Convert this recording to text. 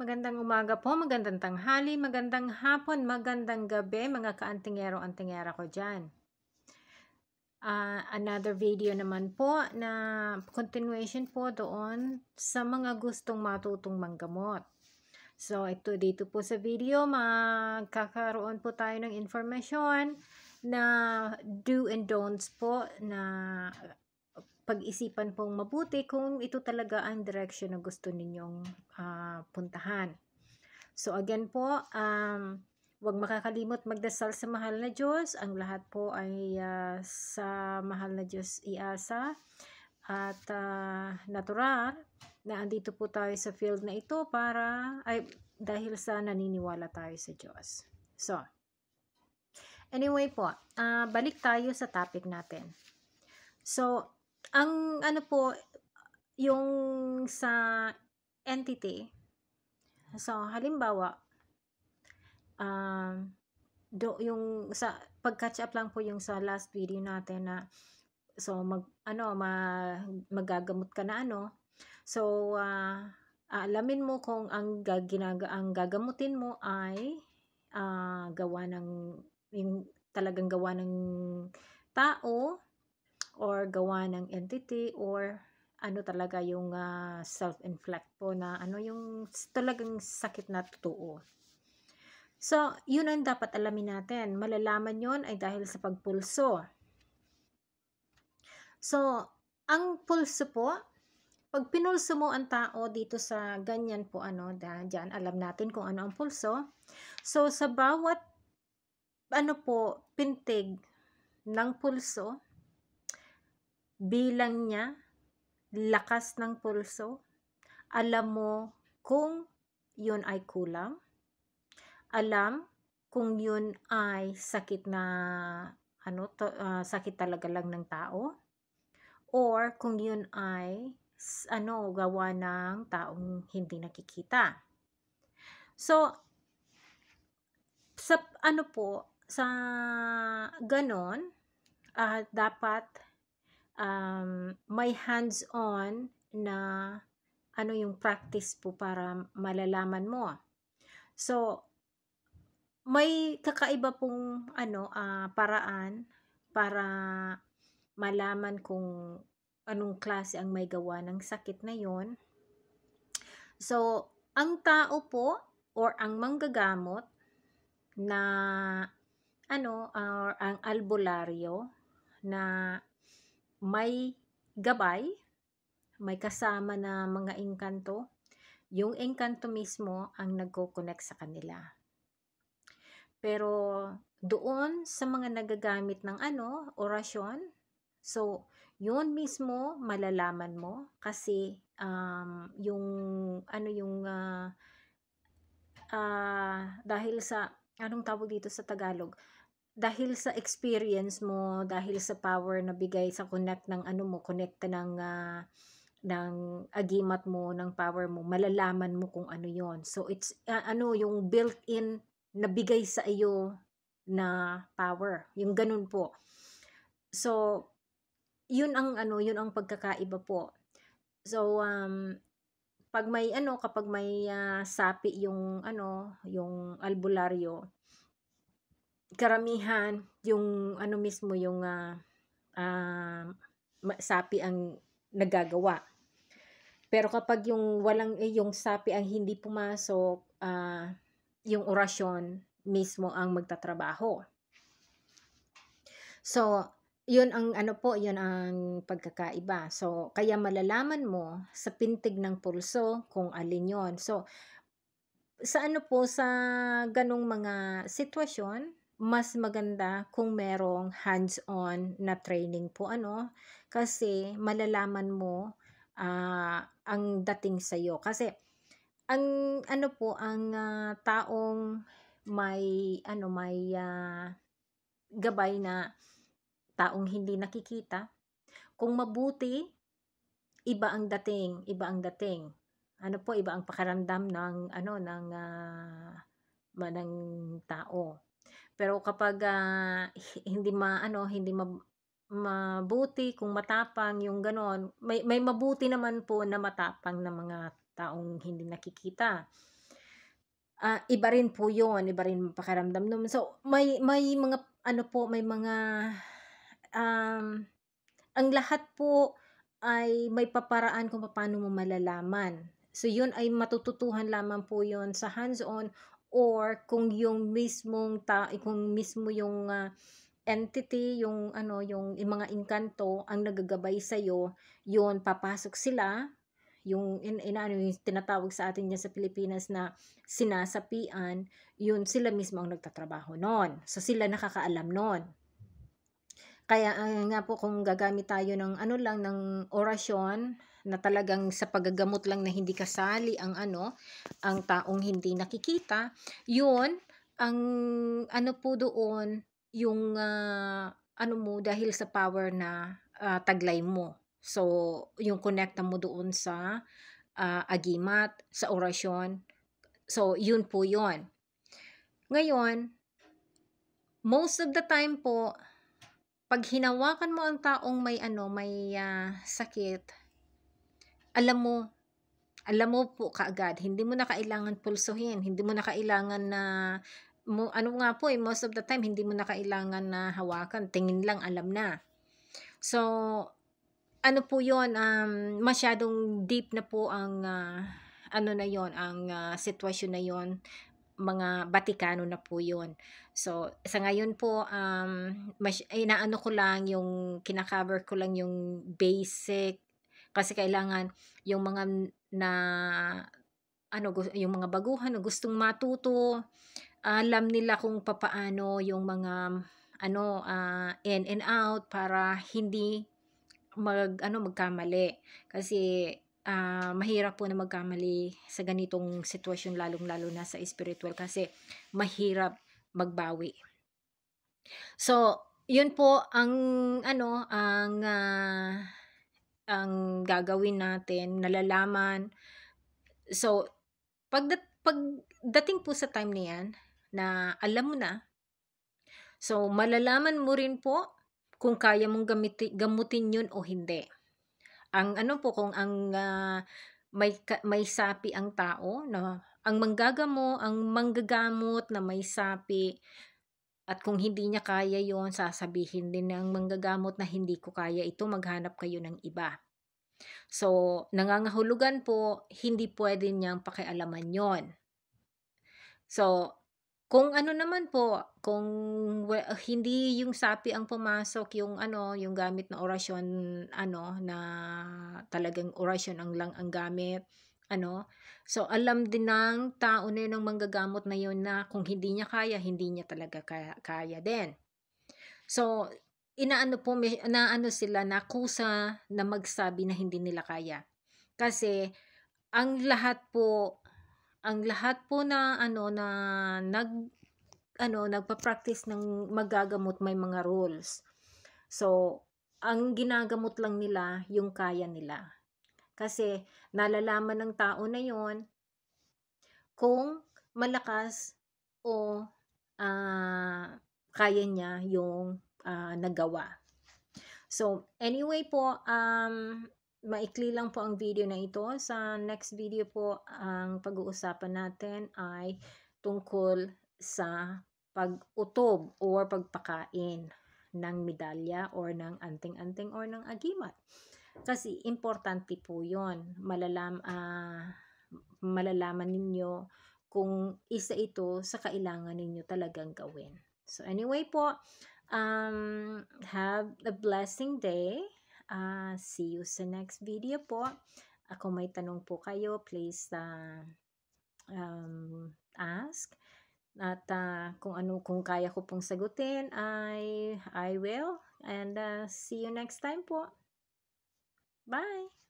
Magandang umaga po, magandang tanghali, magandang hapon, magandang gabi mga kaantingero-antingera ko dyan. Another video naman po na continuation po doon sa mga gustong matutong manggamot. So dito po sa video magkakaroon po tayo ng informasyon na do and don'ts po na pag-isipan pong mabuti kung ito talaga ang direction na gusto ninyong puntahan. So again po, huwag makakalimot magdasal sa mahal na Diyos. Ang lahat po ay sa mahal na Diyos iasa at natural na andito po tayo sa field na ito dahil sa naniniwala tayo sa Diyos. So, anyway po, balik tayo sa topic natin. So, ang ano po, yung sa entity, so halimbawa, yung sa pag-catch up lang po yung sa last video natin na so magagamot ka na so alamin mo kung ang gagamutin mo ay gawa ng yung talagang gawa ng tao or gawa ng entity or ano talaga yung self-inflict po na yung talagang sakit na totoo. So, yun ang dapat alamin natin. Malalaman yon ay dahil sa pagpulso. So, ang pulso po, pag pinulso mo ang tao dito sa ganyan po dyan, alam natin kung ano ang pulso. So, sa bawat pintig ng pulso, bilang niya, lakas ng pulso, alam mo kung yun ay kulang, alam kung yun ay sakit na sakit talaga lang ng tao, or kung yun ay gawa ng taong hindi nakikita. So sa sa ganon, dapat may hands-on na yung practice po para malalaman mo. So may kakaiba pong paraan para malaman kung anong klase ang may gawa ng sakit na yon. So ang tao po or ang manggagamot na or ang albularyo na may gabay, may kasama na mga engkanto, yung engkanto mismo ang nagko-connect sa kanila. Pero doon sa mga nagagamit ng orasyon, so yun mismo malalaman mo kasi dahil sa anong tawag dito sa Tagalog, dahil sa experience mo, dahil sa power na bigay sa connect ng connecta ng agimat mo, ng power mo, malalaman mo kung ano yon. So it's yung built-in na bigay sa iyo na power, yung ganun po. So yun ang pagkakaiba po. So kapag may sapi yung yung albularyo, karamihan yung mismo yung sapi ang nagagawa. Pero kapag yung yung sapi ang hindi pumasok, yung orasyon mismo ang magtatrabaho. So yun ang yun ang pagkakaiba. So kaya malalaman mo sa pintig ng pulso kung alin yon. So sa sa ganong mga sitwasyon, mas maganda kung merong hands-on na training po kasi malalaman mo ang dating sa iyo. Kasi ang ang taong may gabay na taong hindi nakikita, kung mabuti, iba ang dating. Iba ang pakiramdam ng ng tao. Pero kapag hindi mabuti, kung matapang yung ganon, may mabuti naman po na matapang na mga taong hindi nakikita. iba rin po 'yun, iba rin ang pakiramdam nun. So, may mga ano po, may mga, um, ang lahat po ay may paparaan kung papaano mo malalaman. So, 'yun ay matututuhan lamang po 'yun sa hands-on or kung yung mismong kung mismo yung, entity, yung ano, yung mga engkanto ang naggagabay sa'yo, 'yun papasok sila, yung inaano, yung tinatawag sa atin diyan sa Pilipinas na sinasapian, yun sila mismo ang nagtatrabaho nun. So, sila nakakaalam nun. Kaya, nga po kung gagamit tayo ng ano lang, ng orasyon na talagang sa paggagamot lang na hindi kasali ang ano, ang taong hindi nakikita, yun ang ano po doon, yung, ano mo dahil sa power na, taglay mo. So, yung konekta mo doon sa, agimat, sa orasyon. So, yun po yun. Ngayon, most of the time po, 'pag hinawakan mo ang taong may ano, may, sakit, alam mo alam mo po kaagad. Hindi mo na kailangan pulsuhin, hindi mo na kailangan na ano nga po, most of the time hindi mo na kailangan na hawakan, tingin lang alam na. So, ano po 'yun, masyadong deep na po ang, ano na 'yun, ang, sitwasyon na 'yun, mga Batikano na po 'yun. So, sa ngayon po, inaano ko lang yung kina-cover ko lang yung basic, kasi kailangan yung mga na ano, yung mga baguhan na gustong matuto, alam nila kung papaano yung mga ano, in and out para hindi ano, magkamali. Kasi, mahirap po na magkamali sa ganitong sitwasyon, lalong-lalo na sa spiritual kasi mahirap magbawi. So, 'yun po ang ano, ang gagawin natin, nalalaman. So, pagdating po sa time na 'yan, na alam mo na, so malalaman mo rin po kung kaya mong gamutin 'yun o hindi. Ang ano po, kung ang, may sapi ang tao na ang manggagamot na may sapi, at kung hindi niya kaya yon, sasabihin din ng manggagamot na, "Hindi ko kaya ito, maghanap kayo ng iba." So, nangangahulugan po, hindi puwede niyang pakialaman yon. So, kung ano naman po, kung hindi yung sapi ang pumasok, yung ano, yung gamit na orasyon ano, na talagang orasyon lang ang gamit, ano, so alam din ng tao na yun, ng manggagamot na yun, na kung hindi niya kaya, hindi niya talaga kaya din. So, inaano po, may naano sila, nakusa na magsabi na hindi nila kaya. Kasi ang lahat po na ano, na nagpa-practice ng maggagamot, may mga rules. So, ang ginagamot lang nila yung kaya nila. Kasi nalalaman ng tao na yon kung malakas o, kaya niya yung, nagawa. So, anyway po, maikli lang po ang video na ito. Sa next video po, ang pag-uusapan natin ay tungkol sa pag-utob or pagpakain ng medalya or ng anting-anting or ng agimat. Kasi importante po 'yon. Malalaman ninyo kung isa ito sa kailangan ninyo talagang gawin. So anyway po, have a blessing day. See you sa next video po. Kung may tanong po kayo, please ask. At kung kaya ko pong sagutin, I will. And see you next time po. Bye!